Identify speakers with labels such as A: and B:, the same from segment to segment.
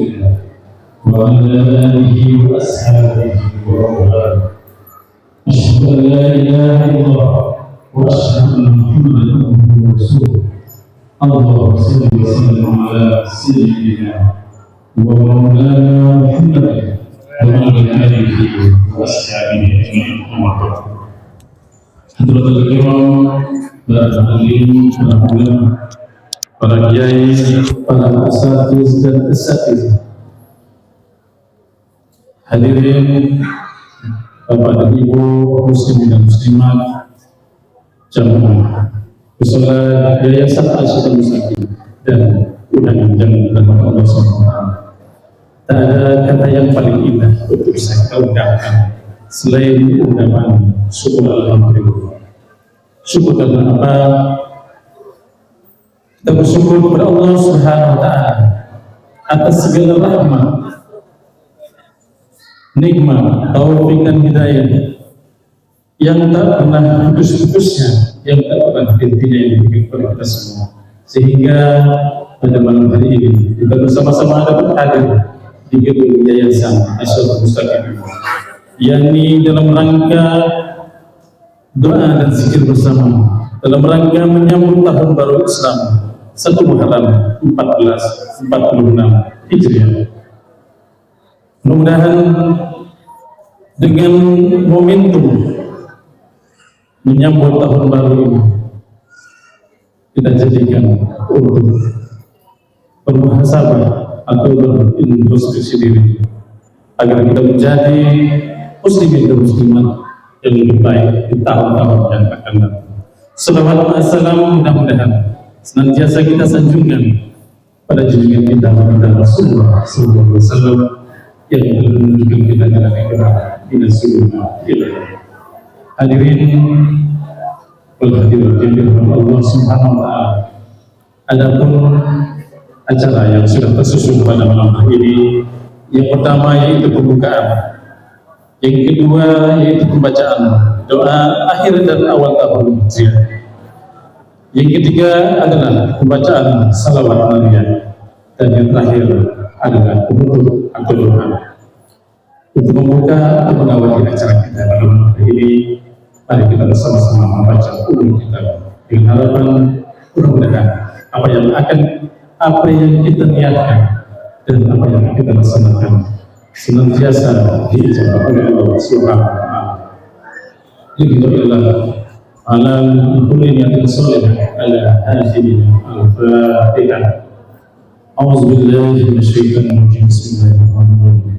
A: الله وعلى آله وأصحابه وأولئك أشهد أن لا إله إلا الله وأشهد أن محمدا عبده ورسوله اللهم صل وسلم على سيدنا ومولانا محمد وعلى آله وأصحابه أجمعين. Hadratul Kiram, para alim, para ulama, para kiai, para asatiz dan asatiz. Hadirin Bapak dan Ibu muslimin dan muslimat, jamaah Pusat Yayasan Al-Syifa Mustaqim dan undangan jamaah Allah SWT. Tak ada kata yang paling indah untuk saya ungkapkan selain ungkapan syukur alhamdulillah. Syukur karena apa? Kita bersyukur kepada Allah Subhanahu wa Ta'ala atas segala rahmat, nikmat, taufik dan hidayah yang tak pernah putus-putusnya, yang tak pernah hentinya yang diberikan kepada kita semua. Sehingga pada malam hari ini kita bersama-sama dapat hadir di gedung Yayasan Al-Syifa Mustaqim, yakni dalam rangka doa dan zikir bersama, dalam rangka menyambut tahun baru Islam 1 Muharram 1446 Hijriah. Mudah-mudahan dengan momentum menyambut tahun baru ini kita jadikan untuk bermuhasabah atau berintrospeksi diri agar kita menjadi muslimin dan muslimat yang lebih baik di tahun-tahun yang akan datang. Salawat dan salam mudah-mudahan senantiasa kita sanjungkan pada junjungan kita kepada Rasulullah SAW yang telah menunjukkan kita jalan yang benar ila sunnah ilaih. Hadirin wal hadirat yang dirahmati Allah Subhanahu wa Ta'ala, adapun acara yang sudah tersusun pada malam hari ini, yang pertama yaitu pembukaan, yang kedua yaitu pembacaan doa akhir dan awal tahun Hijriah, yang ketiga adalah pembacaan salawat Nabi, dan yang terakhir adalah penutup atau doa. Untuk membuka atau mengawali acara kita malam hari ini, mari kita bersama-sama membaca ulum kita dengan harapan mudah-mudahan apa yang kita niatkan dan apa yang kita laksanakan senantiasa diijabah oleh Allah Subhanahu wa Ta'ala. Alhamdulillah ala kulli niyatin shalihah ala hadhihi al-Fatihah. A'udzu billahi minasyaitonir rajim. Bismillahirrahmanirrahim.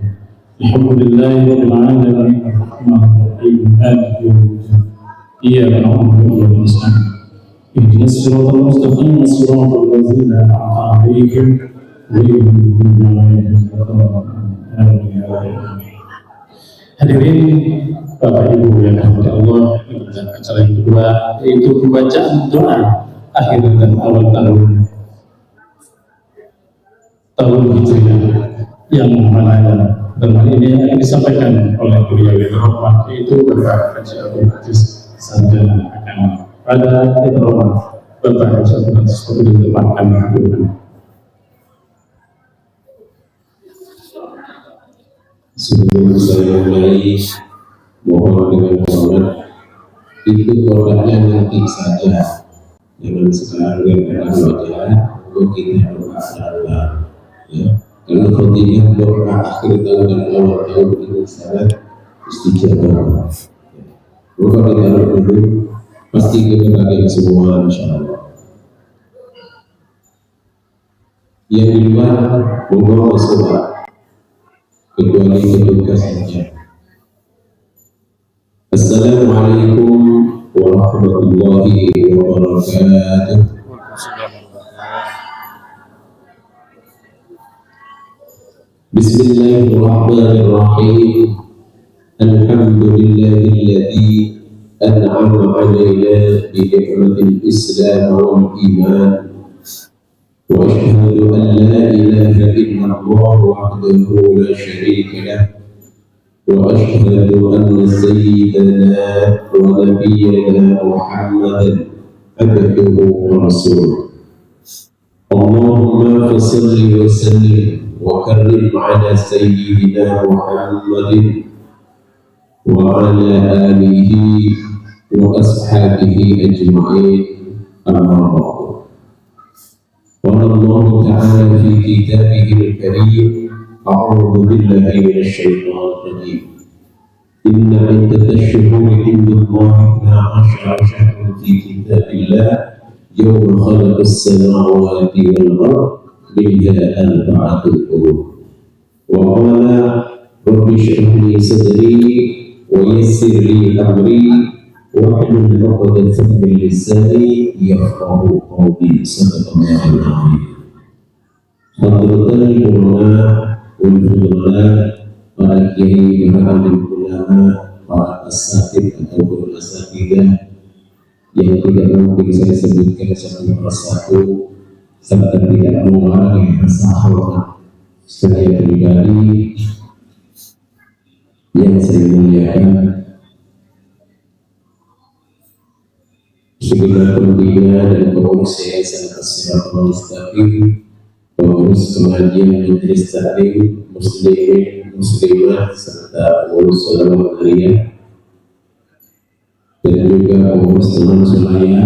A: Alhamdulillahi rabbil alamin arrahmanir rahim maliki yaumiddin. Iyyaka na'budu wa iyyaka nasta'in. Ihdinas siratal mustaqim siratal ladzina an'amta 'alaihim ghairil maghdubi 'alaihim waladdallin. Hadirin Bapak Ibu yang dirahmati Allah, dalam acara yang kedua yaitu pembacaan doa akhir dan awal tahun Hijriah, yang mana dalam hal ini akan disampaikan oleh beliau yang terhormat yaitu Bapak Haji Abdul Aziz Sarjana Agama. Pada yang terhormat Bapak Haji Abdul Aziz Sarjana ditempatkan hadirkan.
B: Sebelum saya mulai, mohon dengan hormat itu produknya nanti saja, jangan sekarang dengan wajah untuk kita doa Allah, ya. Karena khotibah doa akhir tahun dan awal tahun ini sangat istijabah. Bukan ditaruh dulu, pasti kita bagian semua, insyaallah. Yang di luar, mohon bersolat. Kecuali kedudukan saja. Assalamualaikum warahmatullahi wabarakatuh. Bismillahirrahmanirrahim. Alhamdulillahilladzi an'ama 'alaina bi ni'matil Islam wal iman. وأشهد أن لا إله إلا الله وحده لا شريك له وأشهد أن سيدنا ونبينا محمدا عبده ورسوله اللهم صل وسلم وكرم على سيدنا محمد وعلى آله وأصحابه أجمعين. أما بعد، قال الله تعالى في كتابه الكريم: أعوذ بالله من الشيطان الرجيم. إن عدة الشهور عند الله 12 شهرا في كتاب الله يوم خلق السماوات والأرض منها 4 حروف. وقال: رب اشرح لي صدري ويسر لي أمري واحلل عقدة من لساني يفقهوا قولي. صدق الله العظيم. Hadratul ulama wal fudala, para kiai, para alim ulama, para asatid ataupun asatidah yang tidak mungkin saya sebutkan satu persatu serta tidak mengurangi rasa hormat saya pribadi yang saya muliakan. Segenap pembina dan pengurus Yayasan As-Siratal Mustaqim, pengurus pengajian majelis taklim, muslimin, muslimat, serta pengurus salawat aliyah, dan juga pengurus teman semaya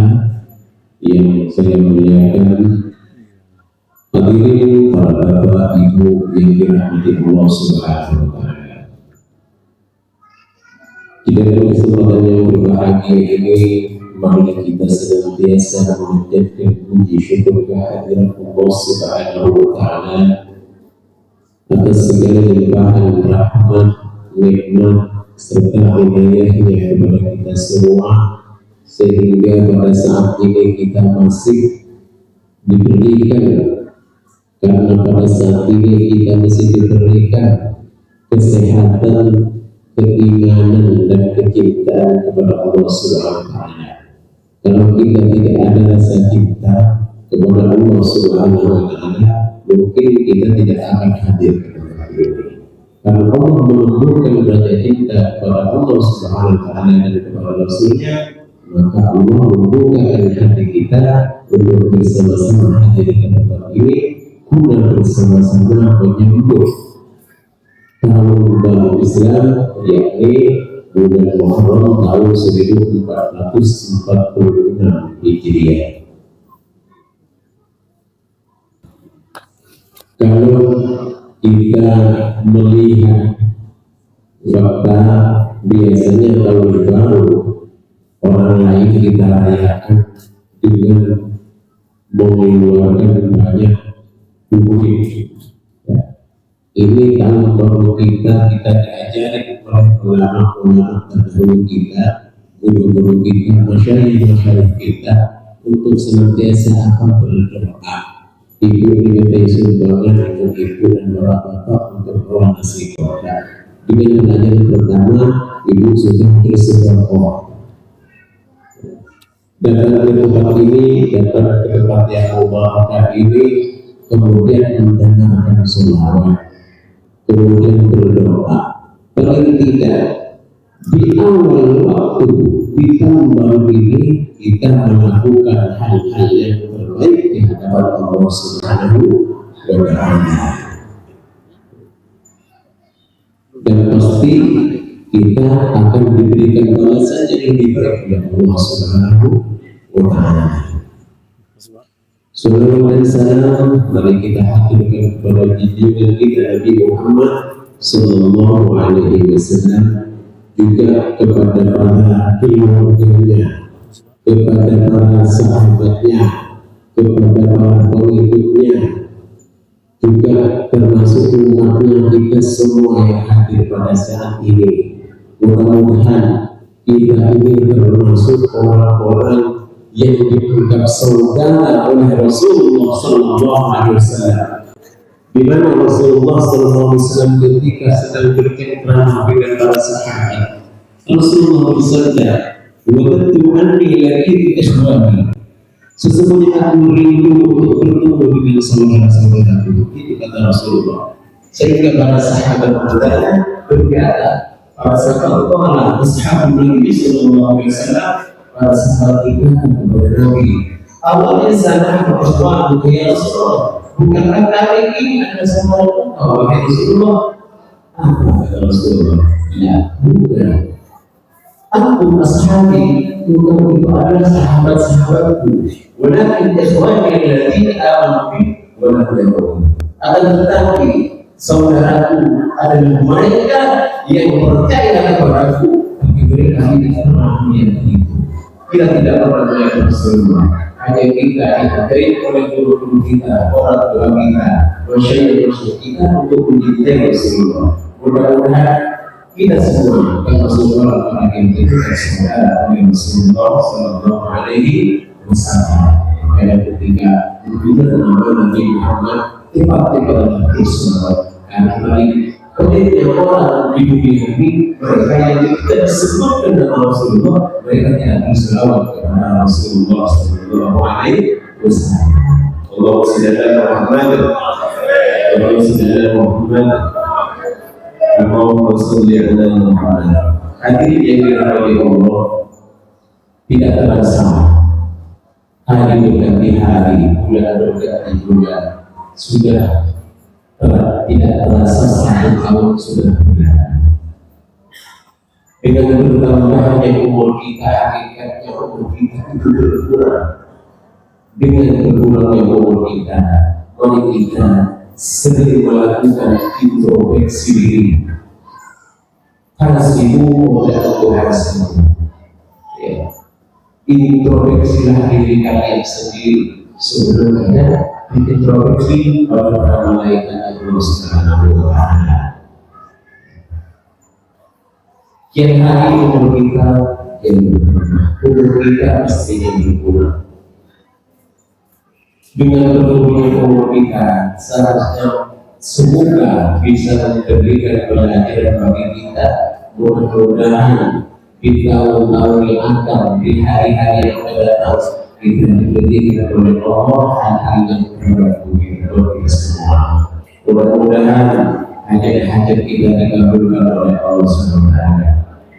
B: yang saya muliakan. Hadirin para bapak ibu yang dirahmati Allah Subhanahu wa Ta'ala. Di dalam kesempatan yang berbahagia ini, marilah kita senantiasa mengucapkan puji syukur kehadirat Allah Subhanahu wa Ta'ala atas segala limpahan rahmat, nikmat serta hidayahnya kepada kita semua, sehingga pada saat ini kita masih diberikan, karena pada saat ini kita masih diberikan kesehatan, keimanan dan kecintaan kepada Allah Subhanahu wa Ta'ala. Kalau kita tidak ada rasa cinta kepada Allah Subhanahu wa Ta'ala, mungkin kita tidak akan hadir ke tempat ini. Karena Allah menumbuhkan rasa cinta kepada Allah Subhanahu wa Ta'ala dan kepada Rasulnya, maka Allah membukakan hati kita untuk bersama-sama hadir ke tempat ini, guna bersama-sama menyambut tahun baru Islam, yakni bulan Muharram tahun 1446 Hijriah. Kalau kita melihat fakta, biasanya tahun baru orang lain kita rayakan dengan mengeluarkan banyak duit. Ini tahun baru kita diajari oleh ulama-ulama terdahulu kita, guru-guru kita, masyarakat kita untuk senantiasa akan berdoa. Ibu dimintai sumbangan untuk ibu dan bapak-bapak untuk doa nasi kotak. Dengan pelajaran pertama, ibu sudah bersedekah. Datang ke tempat ini, datang ke tempat yang mubarak ini, kemudian mendengarkan sholawat, kemudian berdoa. Paling tidak di awal waktu di tahun baru ini kita melakukan hal-hal yang terbaik di hadapan Allah Subhanahu wa Ta'ala, dan pasti kita akan diberikan balasan yang diberikan oleh Allah Subhanahu wa Ta'ala. Salawat dan salam mari kita haturkan kepada junjungan kita Nabi Muhammad Sallallahu Alaihi Wasallam, juga kepada para keluarganya, kepada para sahabatnya, kepada para pengikutnya, juga termasuk umatnya kita semua yang hadir pada saat ini. Mudah-mudahan kita ini termasuk orang-orang yang dianggap saudara oleh Rasulullah Sallallahu Alaihi Wasallam, di mana Rasulullah Sallallahu Alaihi Wasallam ketika sedang bercengkrama dengan para sahabat, Rasulullah bersabda, "Wadadtu anni lakin ikhwani." Sesungguhnya aku rindu untuk bertemu dengan saudara-saudaraku. Itu kata Rasulullah. Sehingga para sahabat berkata, para sahabat Allah, ashabul Nabi Sallallahu Alaihi Wasallam, para sahabat itu kepada Nabi, awalnya sana Rasulullah ya Rasulullah, bukankah kali ini ada sama Allah ya Rasulullah? Apa kata Rasulullah? Ya, bukan. Aku ashabi, bukan itu adalah sahabat-sahabatku. Walakin ikhwani alladziina aamanu bi wa lam yakfurun. Akan tetapi saudaraku adalah mereka yang percaya kepadaku, tapi mereka tidak pernah meyakini itu. Kita tidak pernah melihat Rasulullah. Hanya kita diajari oleh guru-guru kita, orang tua kita, masyarakat kita untuk mencintai Rasulullah. Mudah-mudahan kita semua termasuk orang-orang yang kita saudara dengan Rasulullah Sallallahu Alaihi Wasallam. Karena ketika kita nama Nabi Muhammad tiba-tiba Rasulullah, karena lain ketika orang di dunia ini mereka yang tidak disebutkan dengan Rasulullah, mereka tidak berselawat kepada Rasulullah Sallallahu Alaihi Wasallam. Allahumma shalli ala Muhammad, Allahumma shalli ala Muhammad, Allahumma shalli ala Muhammad. Hadirin yang dirahmati Allah, tidak terasa hari berganti hari, bulan berganti bulan, sudah tidak terasa 1 tahun sudah berlalu. Dengan bertambahnya umur kita, hakikatnya umur kita itu berkurang. Dengan berkurangnya umur kita, mari kita sering melakukan introspeksi diri. Karena sibuk oleh Tuhan semua. Ya. Introspeksilah diri kalian sendiri sebelumnya introspeksi oleh para malaikat Allah Subhanahu wa Ta'ala. Yang hari umur kita yang berkurang, umur kita pastinya berkurang. Dengan berkurangnya umur kita, seharusnya semoga bisa memberikan pelajaran bagi kita. Mudah-mudahan di tahun-tahun yang akan, di hari-hari yang akan datang, kita diberikan oleh Allah hal-hal yang berbeda bagi kita semua. Mudah-mudahan hajat-hajat kita dikabulkan oleh Allah Subhanahu wa Ta'ala.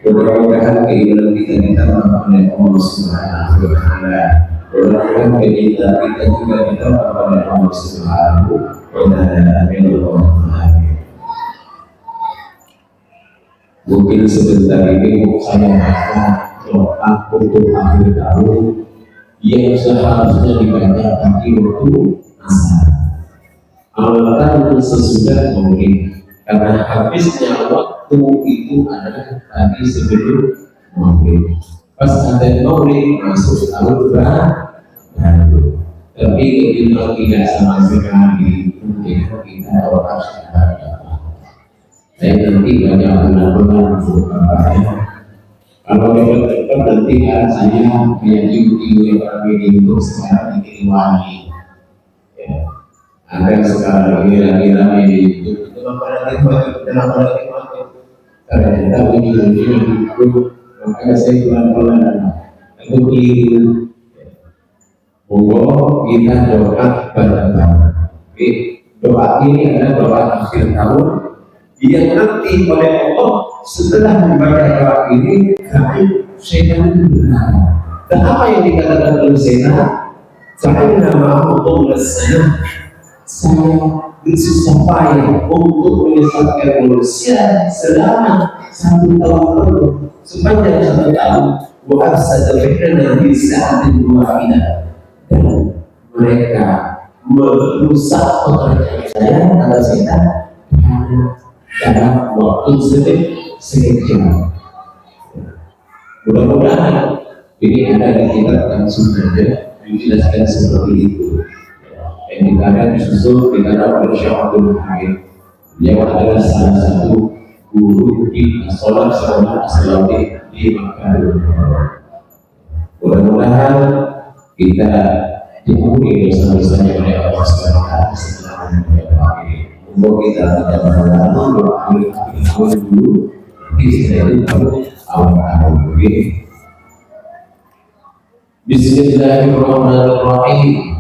B: Mudah-mudahan keinginan kita ditambah oleh Allah Subhanahu wa Ta'ala. Mudah-mudahan keinginan kita juga ditambah oleh Allah Subhanahu wa Ta'ala. Amin. Mungkin sebentar ini saya akan doa untuk akhir tahun yang seharusnya dibaca pagi waktu asar. Amalkan sesudah mungkin, karena habisnya waktu itu adalah tadi sebelum maghrib. Pas ada maghrib masuk tahun baru. Tapi ketika tidak sama sekali, mungkin kita harus ada. Saya nanti banyak benar-benar berkata. Kalau dapat nanti saya kayak YouTube yang itu sekarang bikin wangi. Ya. Ada sekarang ini lagi-lagi di YouTube itu kenapa lagi ternyata ujung-ujungnya itu makanya saya pelan-pelan itu keliru. Monggo kita doa pada tahun. Doa ini adalah doa akhir tahun yang nanti oleh Allah setelah membaca doa ini kami setan benar. Dan apa yang dikatakan oleh setan? Saya nama untuk saya bersusah payah untuk menyesatkan manusia selama 1 tahun penuh, sepanjang 1 tahun. Bukan saja mereka bisa diwakilkan dan mereka merusak pekerjaan saya kata setan dalam waktu sejam. Mudah-mudahan ini ada di kitab yang sudah dijelaskan seperti itu. Yang dikatakan disusul dikatakan oleh Syekh Abdul Hamid, yang adalah salah satu guru di sekolah Islami di Makkah. Mudah-mudahan kita diampuni dosa-dosanya oleh Allah Subhanahu wa Ta'ala setelah menyampaikan ini. Untuk kita tidak berlalu awal dulu awal ini. Bismillahirrahmanirrahim.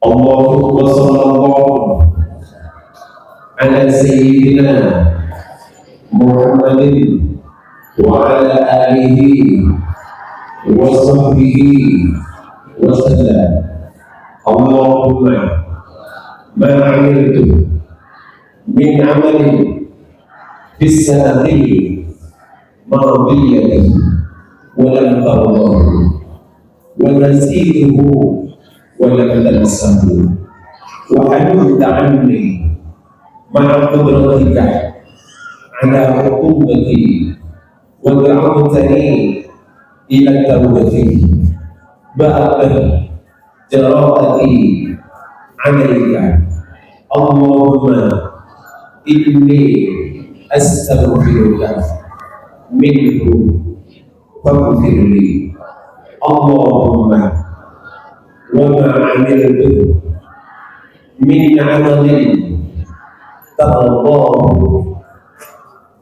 B: Allahumma sallallahu ala sayyidina Muhammadin wa ala alihi وصحبه وسلم. اللهم ما عملت من عمل في السنة الماضية ولم ترضه ونسيته ولم تنسه وحلمت عني مع قدرتك على عقوبتي ودعوتني إلى التوبة بعد جراءتي عليك. اللهم إني أستغفرك منه فاغفر لي. اللهم وما عملت من عمل ترضاه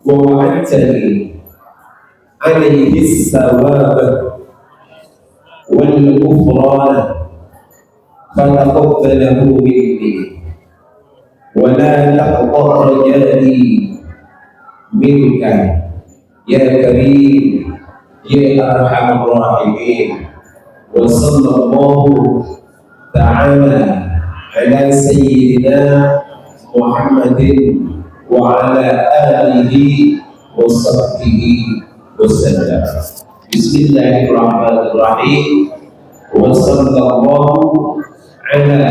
B: ووعدتني عليه الثواب والغفران فتقبله مني ولا تقطع رجائي منك يا كريم يا أرحم الراحمين. وصلى الله تعالى على سيدنا محمد وعلى آله وصحبه وسلم. بسم الله الرحمن الرحيم. وصلى الله على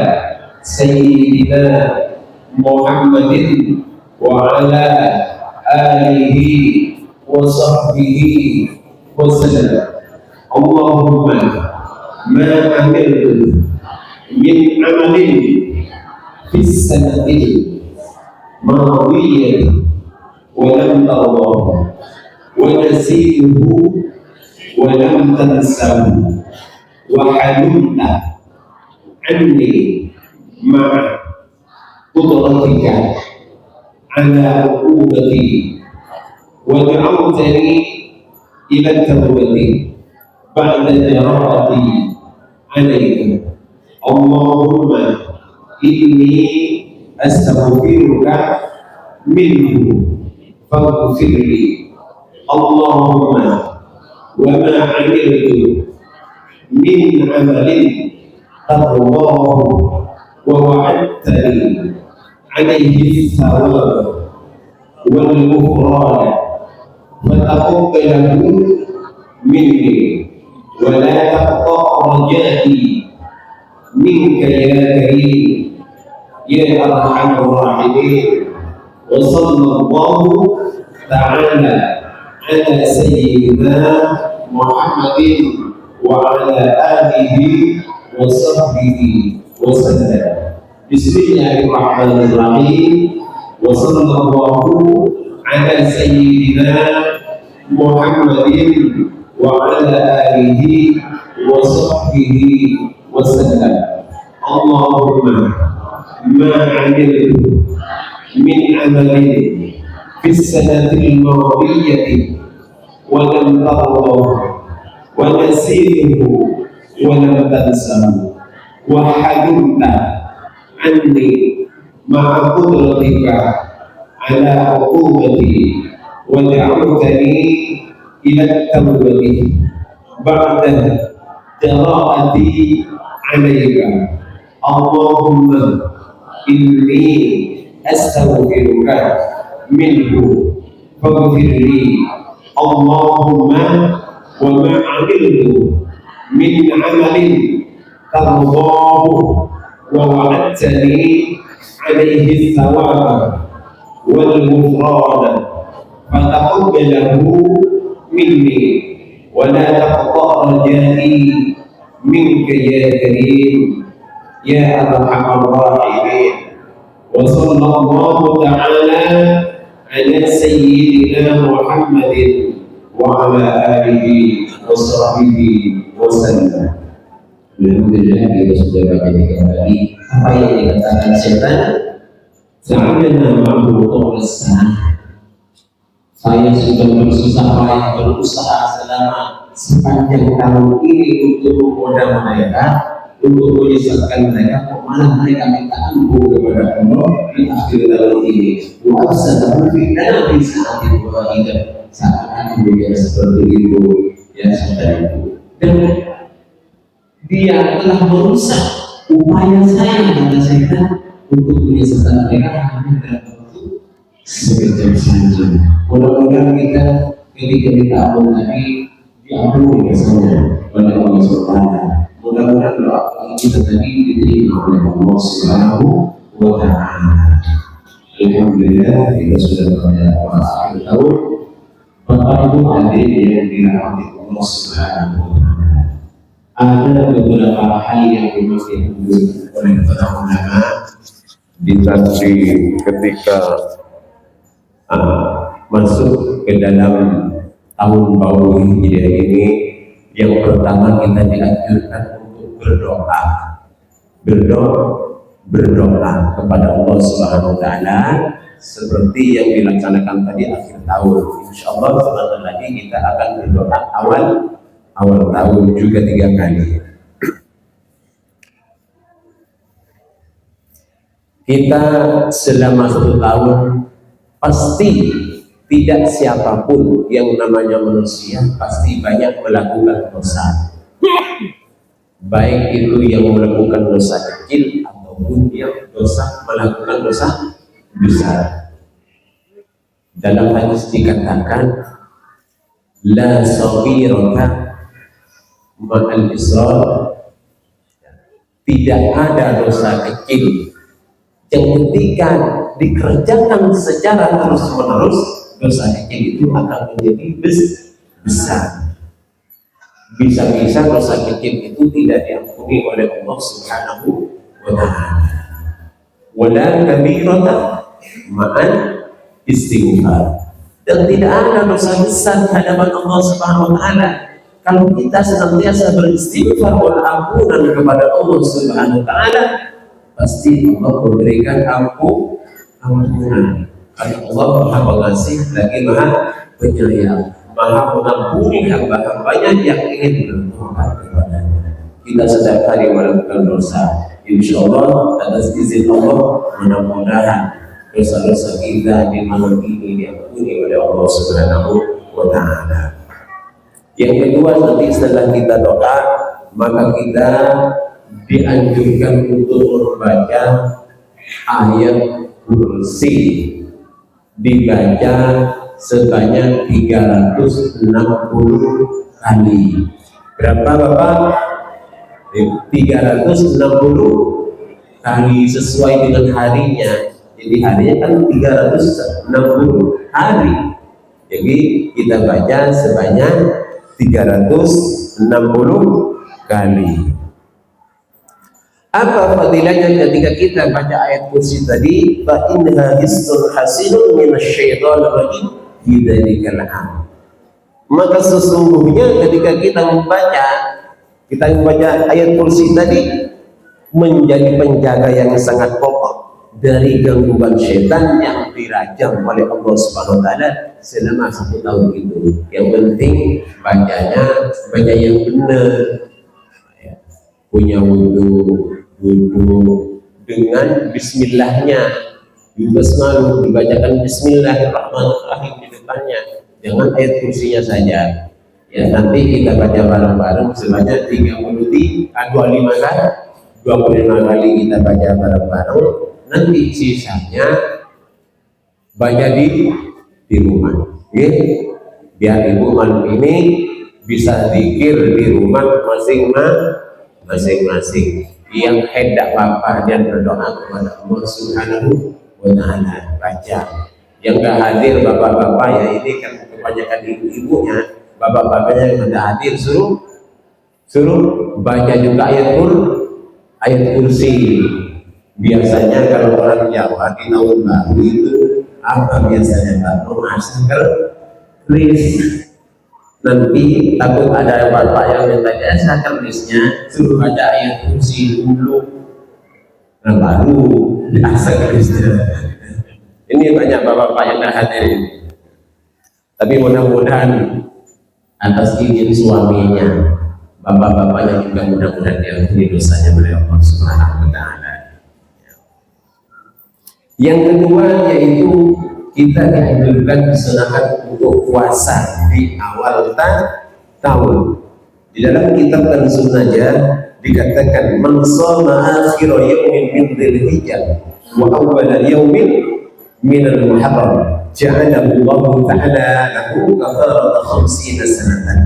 B: سيدنا محمد وعلى آله وصحبه وسلم. اللهم ما عملت من عمل في السنة الماضية ولم ترضاه ونسيته ولم تنسه وحلمت عني مع قدرتك على عقوبتي ودعوتني إلى التوبة بعد جراءتي عليك. اللهم إني أستغفرك منه فاغفر لي. اللهم وما عملت من عمل ترضاه ووعدتني عليه الثواب والغفران فتقبله مني ولا تقطع رجائي منك يا كريم يا أرحم الراحمين. وصلى الله تعالى على سيدنا محمد وعلى آله وصحبه وسلم. بسم الله الرحمن الرحيم. وصلى الله على سيدنا محمد وعلى آله وصحبه وسلم. اللهم ما عملت من عمل في السنة الماضية ولم ترضه ونسيته ولم تنسه وحلمت عني مع قدرتك على عقوبتي ودعوتني إلى التوبة بعد جراءتي عليك. اللهم إني أستغفرك منه فاغفر لي. اللهم وما عملت من عمل ترضاه ووعدتني عليه الثواب والغفران فتقبله مني ولا تقطع رجائي منك يا كريم يا أرحم الراحمين. وصلى الله تعالى على سيدنا محمد وعلى آله وصحبه وسلم.
C: Alhamdulillah kita sudah baca kembali apa yang dikatakan setan.
B: Ta'alana ma'budu lisan.
C: Saya sudah bersusah payah berusaha selama sepanjang tahun ini untuk menggoda mereka, untuk menyesatkan mereka. Kok malah mereka minta ampun kepada Allah di akhir tahun ini. Wa'asa ta'ufidana di saat itu saat aku juga seperti itu ya saudaraku. dan dia telah merusak upaya saya kata setan untuk menyesatkan mereka hanya dalam waktu sekejap saja. Mudah-mudahan kita ketika kita ampun tadi diampuni dosanya oleh Allah Subhanahu. Mudah-mudahan doa kita tadi diterima oleh Allah Subhanahu wa Ta'ala. Alhamdulillah kita sudah pada akhir tahun. Bapak Ibu adik yang dirahmati Allah Subhanahu wa Ta'ala, ada beberapa hal yang memang dianjurkan oleh para ulama di ketika masuk ke dalam tahun baru Hijriah ini. Yang pertama kita dianjurkan untuk berdoa kepada Allah Subhanahu wa Ta'ala seperti yang dilaksanakan tadi akhir tahun. Insyaallah sebentar lagi kita akan berdoa awal tahun juga 3 kali. Kita selama 1 tahun pasti tidak siapapun yang namanya manusia pasti banyak melakukan dosa, baik itu yang melakukan dosa kecil ataupun yang melakukan dosa besar. Dalam hadis dikatakan la saghirata ma'al israr, tidak ada dosa kecil yang ketika dikerjakan secara terus-menerus dosa kecil itu akan menjadi besar. Bisa-bisa dosa kecil itu tidak diampuni oleh Allah Subhanahu wa Ta'ala. Wala kabirata ma'al istighfar, dan tidak ada dosa besar di hadapan Allah Subhanahu wa Ta'ala kalau kita senantiasa beristighfar dan ampunan kepada Allah Subhanahu wa Ta'ala. Pasti Allah memberikan ampunan. Karena Allah Maha Pengasih lagi Maha Penyayang, Maha Mengampuni hamba-hambanya yang ingin bertobat kepadanya. Kita setiap hari melakukan dosa, insya Allah atas izin Allah mudah-mudahan dosa-dosa kita di malam ini diampuni oleh Allah Subhanahu wa Ta'ala. Yang kedua, nanti setelah kita doa, maka kita dianjurkan untuk membaca ayat kursi, dibaca sebanyak 360 kali. Berapa Bapak? 360 kali sesuai dengan harinya. Jadi harinya kan 360 hari. Jadi kita baca sebanyak 360 kali. Apa fadilahnya ketika kita baca ayat kursi tadi? Fa innaha hisnun hasinun minasyaitonir rajim fi dzalikal am. Maka sesungguhnya ketika kita membaca ayat kursi tadi menjadi penjaga yang sangat kokoh dari gangguan setan yang dirajam oleh Allah Subhanahu wa Ta'ala selama 1 tahun itu. Yang penting baca yang benar, punya wudhu dengan bismillahnya, bismillah, dibacakan bismillahirrahmanirrahim di depannya, jangan ayat kursinya saja. Ya, nanti kita baca bareng-bareng sebanyak 25 kali kita baca bareng-bareng. Nanti sisanya baca di rumah. Ya, biar ibu malam ini bisa zikir di rumah masing-masing. Yang hendak bapak dan berdoa kepada Allah Subhanahu wa Ta'ala baca. Yang gak hadir bapak-bapak ya, ini kan kebanyakan ibu-ibunya, bapak-bapaknya yang tidak hadir suruh baca juga ayat kursi. Biasanya kalau orang Jawa di tahun baru itu apa biasanya Pak? Masker, please. Nanti takut ada bapak yang minta jasa kerlisnya, suruh baca ayat kursi dulu, nah baru jasa kerlisnya. Ini banyak bapak-bapak yang tidak hadir ini. Tapi mudah-mudahan atas izin suaminya, bapak-bapaknya juga mudah-mudahan diampuni dosanya oleh Allah Subhanahu wa Ta'ala. Yang kedua yaitu kita dianjurkan disunahkan untuk puasa di awal tahun. Di dalam kitab dan sunnahnya dikatakan man shoma akhir yaumin min dzulhijjah wa awwal yaumin min al-muharram ja'alahu Allah ta'ala lahu kafaratan 50 sanatan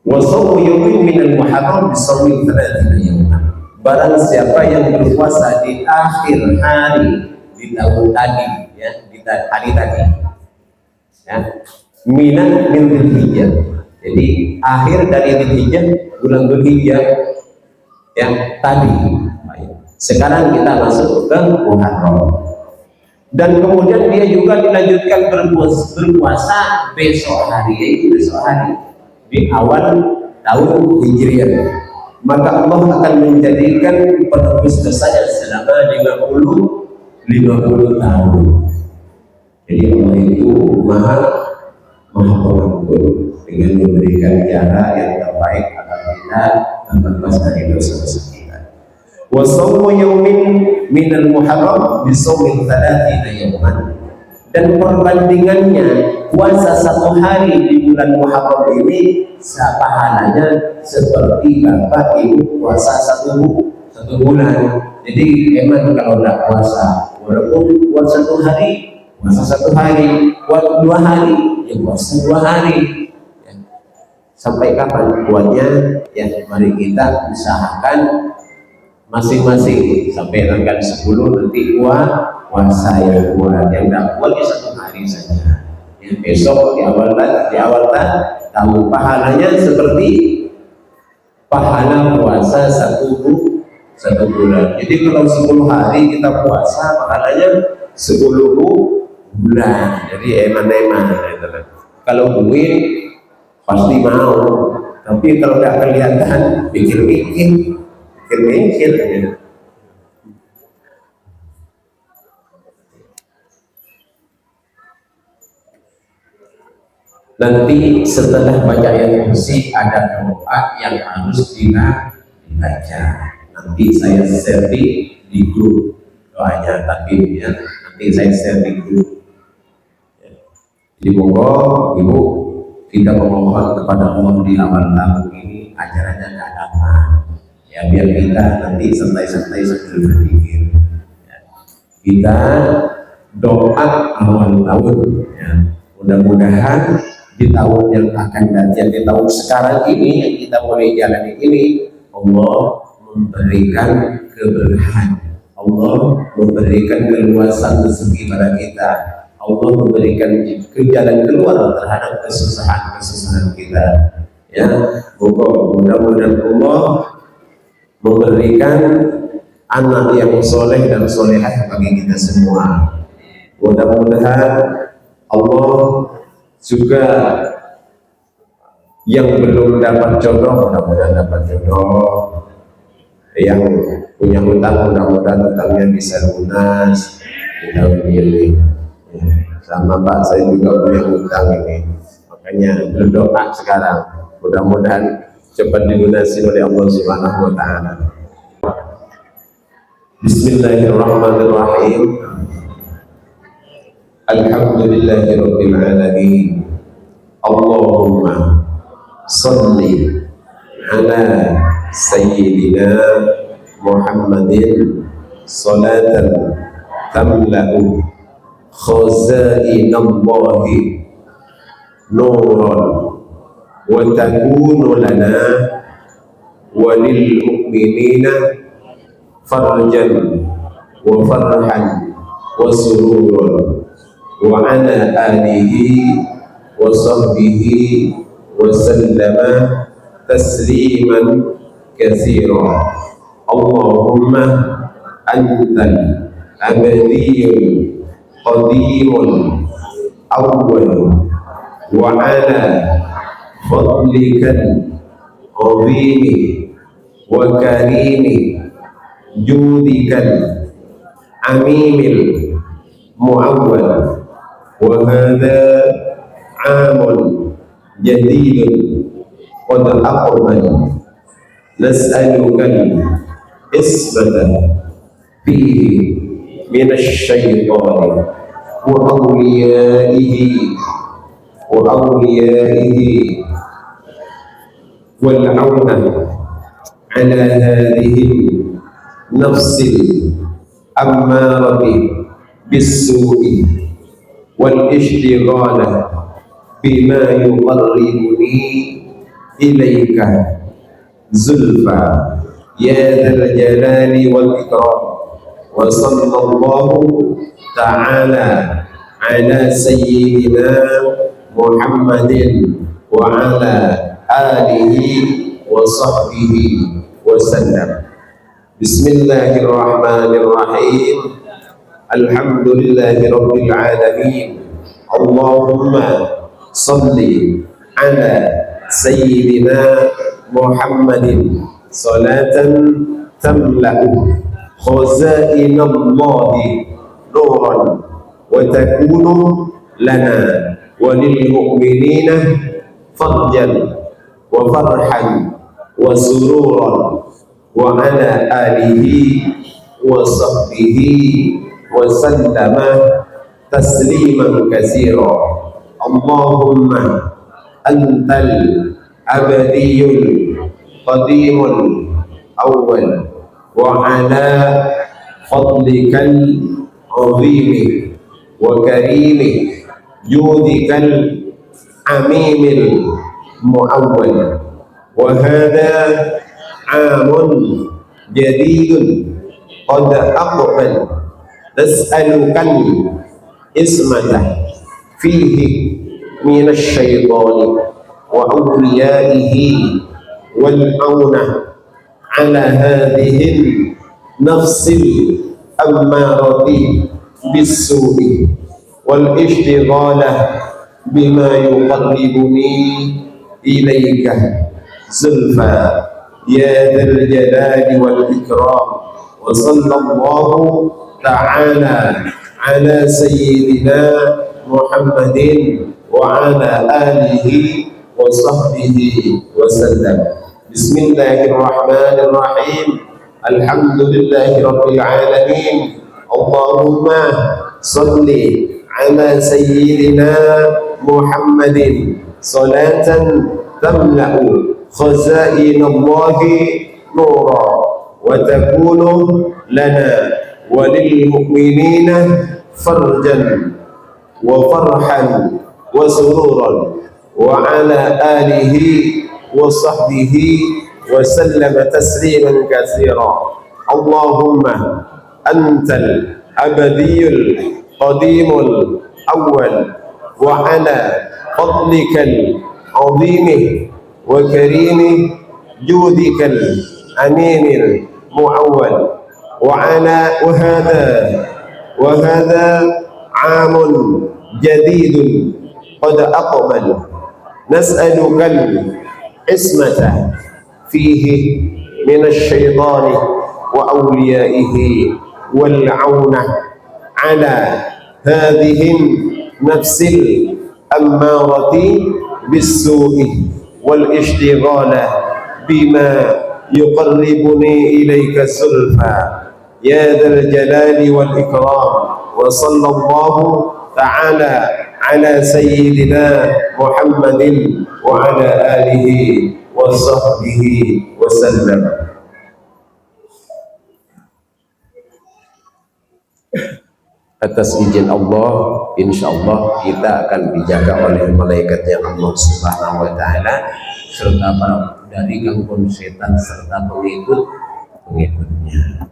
C: wa shawmu yaumin min al-muharram bisawmi 30 yawman. Barang siapa yang berpuasa di akhir hari di tahun tadi, ya, di hari tadi, ya, minan min dzulhijjah. Jadi akhir dari dzulhijjah, bulan dzulhijjah yang tadi. Sekarang kita masuk ke Muharram. Dan kemudian dia juga dilanjutkan berpuasa besok hari, yaitu besok hari di awal tahun Hijriah. Maka Allah akan menjadikan penebus dosanya selama 50 tahun. Jadi Allah itu maha pengampun dengan memberikan cara yang terbaik agar kita terbebas dari dosa-dosa kita. Wa shawmu yaumin minal muharram bi shawmi 30 yawman. Dan perbandingannya puasa satu hari di bulan Muharram ini pahalanya seperti bapak ibu puasa satu bulan. Jadi emang kalau tidak puasa, walaupun puasa satu hari, puasa 2 hari, ya puasa 2 hari. Ya. Sampai kapan buatnya? Ya mari kita usahakan masing-masing sampai tanggal 10 nanti puasa yang buat, yang tidak buat ya 1 hari saja. Ya, besok di awal tahu pahalanya seperti pahala puasa 1 bulan. Jadi kalau 10 hari kita puasa pahalanya 10 bulan. Jadi eman-eman. Kalau duit pasti mau, tapi kalau tidak kelihatan mikir-mikir. Nanti setelah baca ayat kursi ada doa yang harus dibaca. Nanti saya share di grup doanya, tapi ya nanti saya share di grup. Jadi monggo ibu kita memohon kepada Allah di awal tahun ini acaranya nggak lama. Ya biar kita nanti santai-santai sambil berpikir. Ya. Kita doa awal tahun. Ya. Mudah-mudahan di tahun yang akan datang, di tahun sekarang ini yang kita mulai jalani ini, Allah memberikan keberkahan, Allah memberikan keluasan rezeki pada kita, Allah memberikan jalan keluar terhadap kesusahan kita. Ya, mudah-mudahan Allah memberikan anak yang soleh dan solehah bagi kita semua. Mudah-mudahan Allah juga yang belum dapat jodoh, mudah-mudahan dapat jodoh. Yang punya hutang, mudah-mudahan hutangnya bisa lunas. Mudah-mudahan sama Pak, saya juga punya hutang ini, makanya berdoa sekarang. Mudah-mudahan cepat dilunasi oleh Allah Subhanahu wa Ta'ala. Bismillahirrahmanirrahim. Alhamdulillahirabbil alamin. Allahumma shalli ala sayyidina Muhammadin salatan tamla'u khazainallahi nuran wa takunu lana wa lil mu'minina farjan wa farhan wa sururan wa ala alihi wa sahbihi wa sallama tasliman katsira. Allahumma antal abadiyyun qadimun awwal wa ala fadlikal azimi wa karimi judikal amimil muawwal wa hadha amun jadidun qad aqbal nas'alukal isbata fihi minasy syaitani wa awliyaihi
B: والعون على هذه النفس الأمارة بالسوء والاشتغال بما يقربني إليك زلفى يا ذا الجلال والإكرام. وصلى الله تعالى على سيدنا محمد وعلى آله وصحبه وسلم. بسم الله الرحمن الرحيم. الحمد لله رب العالمين. اللهم صل على سيدنا محمد صلاة تملأ خزائن الله نورا وتكون لنا وللمؤمنين فرجا وفرحا وسرورا وعلى آله وصحبه وسلم تسليما كثيرا. اللهم أنت الأبدي القديم الأول وعلى فضلك العظيم وكريم جودك العميم المؤول. وهذا عام جديد قد أقبل نسألك العصمة فيه من الشيطان وأوليائه والعون على هذه النفس الأمارة بالسوء والاشتغال بما يقربني إليك زلفى يا ذا الجلال والإكرام. وصلى الله تعالى على سيدنا محمد وعلى آله وصحبه وسلم. بسم الله الرحمن الرحيم. الحمد لله رب العالمين. اللهم صل على سيدنا محمد صلاة تملأ خزائن الله نورا وتكون لنا وللمؤمنين فرجا وفرحا وسرورا وعلى آله وصحبه وسلم تسليما كثيرا. اللهم أنت الأبدي القديم الأول وعلى فضلك العظيم وكريم جودك الأمين المؤول. وهذا عام جديد قد أقبل نسألك العصمة فيه من الشيطان وأوليائه والعون على هذه النفس الأمارة بالسوء والاشتغال بما يقربني إليك زلفى يا ذا الجلال والإكرام. وصلى الله تعالى على سيدنا محمد وعلى آله وصحبه وسلم. Atas izin Allah, insya Allah kita akan dijaga oleh malaikat yang Allah Subhanahu wa Ta'ala serta dari gangguan setan serta pengikutnya.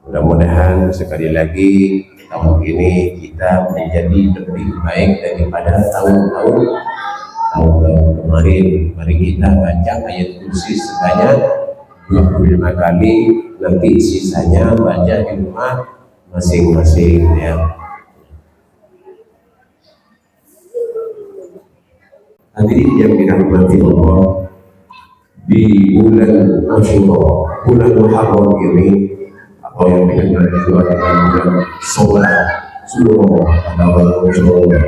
B: Mudah-mudahan sekali lagi tahun ini kita menjadi lebih baik daripada tahun-tahun kemarin. Mari kita baca ayat kursi sebanyak 25 kali, nanti sisanya baca di rumah masing-masing ya. Hadirin yang dirahmati Allah, di bulan Asyura, bulan Muharram ini atau yang dikenal juga dengan bulan Sholat Surah atau Surah,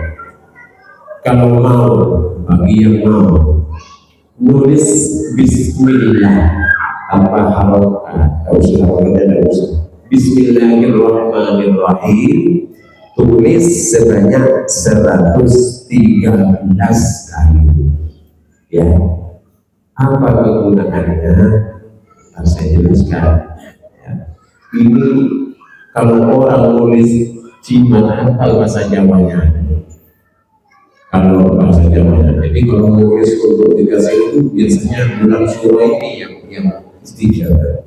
B: kalau mau, bagi yang mau nulis Bismillah tanpa harokat, tidak usah. Bismillahirrahmanirrahim, tulis sebanyak 113 kali ya.
C: Apa kegunaannya? Harus saya jelaskan. Ya. Ini kalau orang nulis Ciman, apa bahasa Jawanya? Kalau bahasa Jawanya, jadi kalau nulis untuk dikasih itu biasanya bulan surah ini yang istijabah.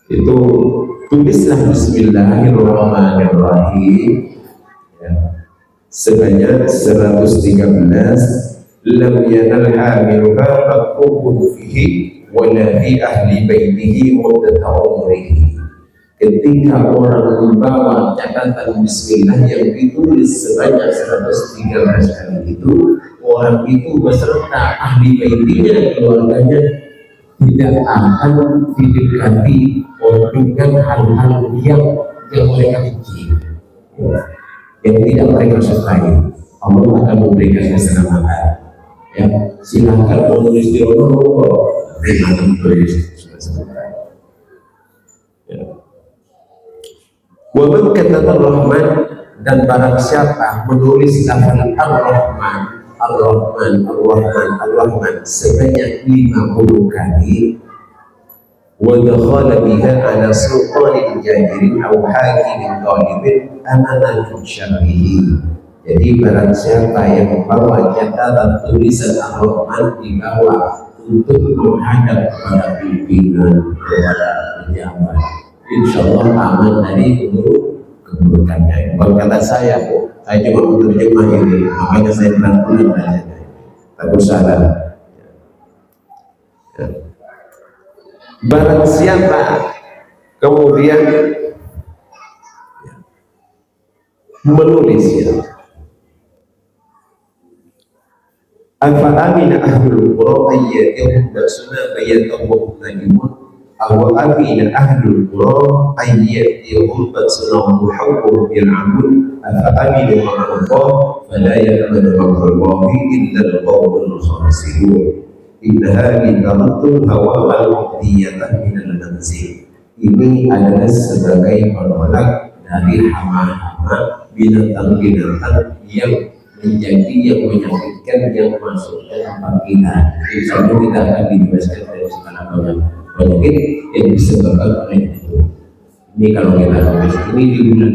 C: Itu tulislah Bismillahirrahmanirrahim ya, sebanyak 113. Lam yanal hamiluha maqbun fihi wala fi ahli baitihi muddata umrihi. Ketika orang membawa catatan Bismillah yang ditulis sebanyak 113 kali itu, orang itu beserta ahli baitinya, keluarganya tidak akan didekati dengan hal-hal yang mereka benci, yang tidak mereka sukai. Allah akan memberikan keselamatan. Ya, silakan menulis di Rono, tulis. Waman kata Rahman, dan barang siapa menulis lafaz Ar-Rahman, Ar-Rahman, Ar-Rahman, Ar-Rahman sebanyak 50 kali, wa dakhala biha ala sultanin jahirin aw hakimin zalimin amanan syar'ihi. Jadi barang siapa yang membawa catatan tulisan Ar-Rahman dibawa untuk menghadap kepada pimpinan, kepada pejabat, insya Allah aman dari keburukannya. Bukan kata saya, saya cuma menerjemah ini, makanya saya pelan-pelan belajarnya. Takut salah. Barang siapa kemudian menulisnya, afa amina ahlul qura ayyatahum basuna bayatahum najimun aw amina ahlul qura ayyatahum basuna muhawwir yal'amun afa aminu ma'allah fala ya'manu ma'allahi illa al-qawmul khasirun. Inna hadhihi tamattul hawa al-muqdiyatan minal manzil. Ini adalah sebagai penolak dari hama-hama binatang-binatang yang menjadi yang menyakitkan yang masuk ke tempat kita. Insya Allah kita akan dibebaskan dari segala penyakit yang disebabkan oleh itu. Ini kalau kita tulis ini di bulan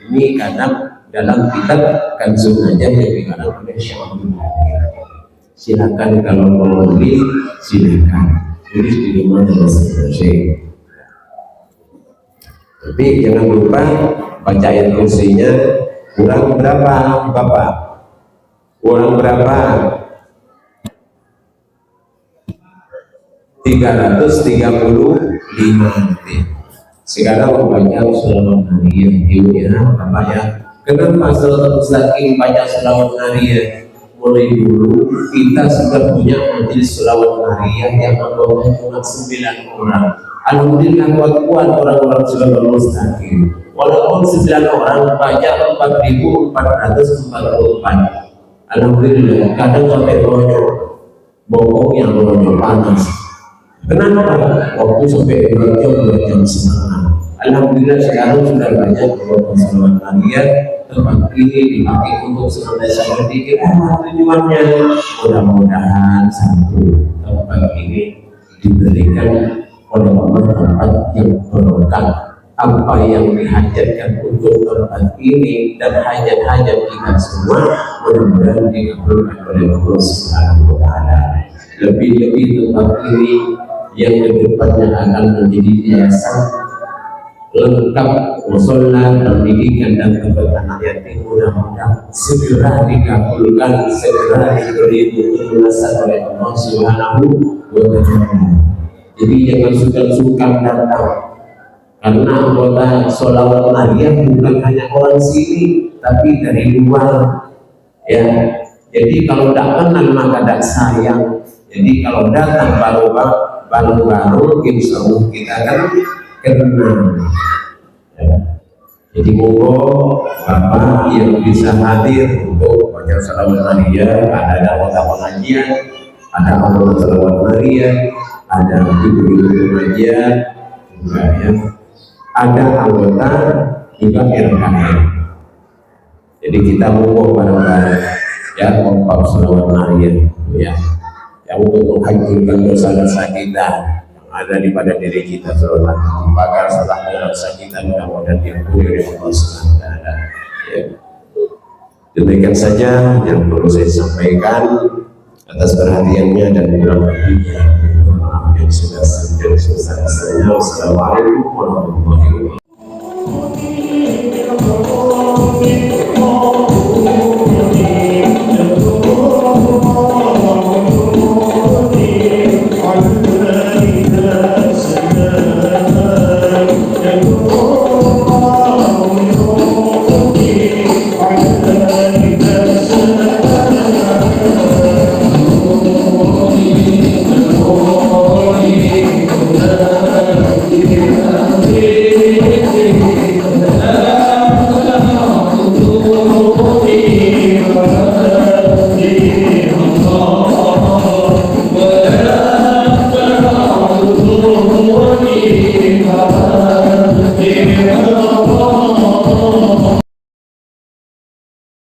C: ini kadang dalam kitab Kanzun Najah yang dikarang oleh Syekh Abdul Qadir. Silakan kalau mau menulis, silakan tulis di rumah masing-masing. Tapi jangan lupa baca ayat kursinya. Kurang berapa Bapak? Kurang berapa? 335. Sekarang membaca selawat nariyah Ibu ya, Bapak ya. Kenapa Salatul Mustaqim baca selawat nariyah? Mulai dulu kita sudah punya majelis selawat nariyah yang anggotanya cuma 9 orang. Alhamdulillah kuat-kuat orang-orang Salatul Mustaqim. Walaupun 9 orang baca 4.444. Alhamdulillah, kadang sampai bokong yang panas. Kenapa? Waktu sampai 2 jam setengah. Alhamdulillah sekarang sudah banyak bokong selawat nariyah. Tempat ini dipakai untuk senantiasa berpikir tujuannya. Mudah-mudahan satu tempat ini diberikan oleh Allah tempat yang barokah. Apa yang dihajatkan untuk tempat ini dan hajat-hajat kita semua mudah-mudahan dikabulkan oleh Allah Subhanahu wa Ta'ala. Lebih-lebih tempat ini yang kedepannya akan menjadi yayasan lengkap musola, pendidikan dan tempat anak yatim, mudah-mudahan segera dikabulkan, segera diberi pelunasan oleh Allah Subhanahu wa Ta'ala. Jadi jangan sungkan-sungkan datang. Karena anggota sholawat nariyah bukan hanya orang sini, tapi dari luar. Ya, jadi kalau tidak kenal maka tidak sayang. Jadi kalau datang baru-baru, insya Allah kita akan kenal. Ya. Jadi monggo Bapak yang bisa hadir untuk baca sholawat nariyah, ada anggota pengajian, ada anggota sholawat nariyah, ada ibu-ibu pengajian, juga ya. Ada anggota juga RKM. Jadi kita monggo bareng-bareng ya kompak selawat nariyah ya. yang untuk menghancurkan dosa-dosa kita yang ada di pada diri kita, agar salah dosa kita mudah-mudahan diampuni oleh Allah Subhanahu wa Ta'ala. Ya. Demikian saja yang perlu saya sampaikan. Atas perhatiannya dan yang sudah selesai. Wassalamualaikum warahmatullahi wabarakatuh.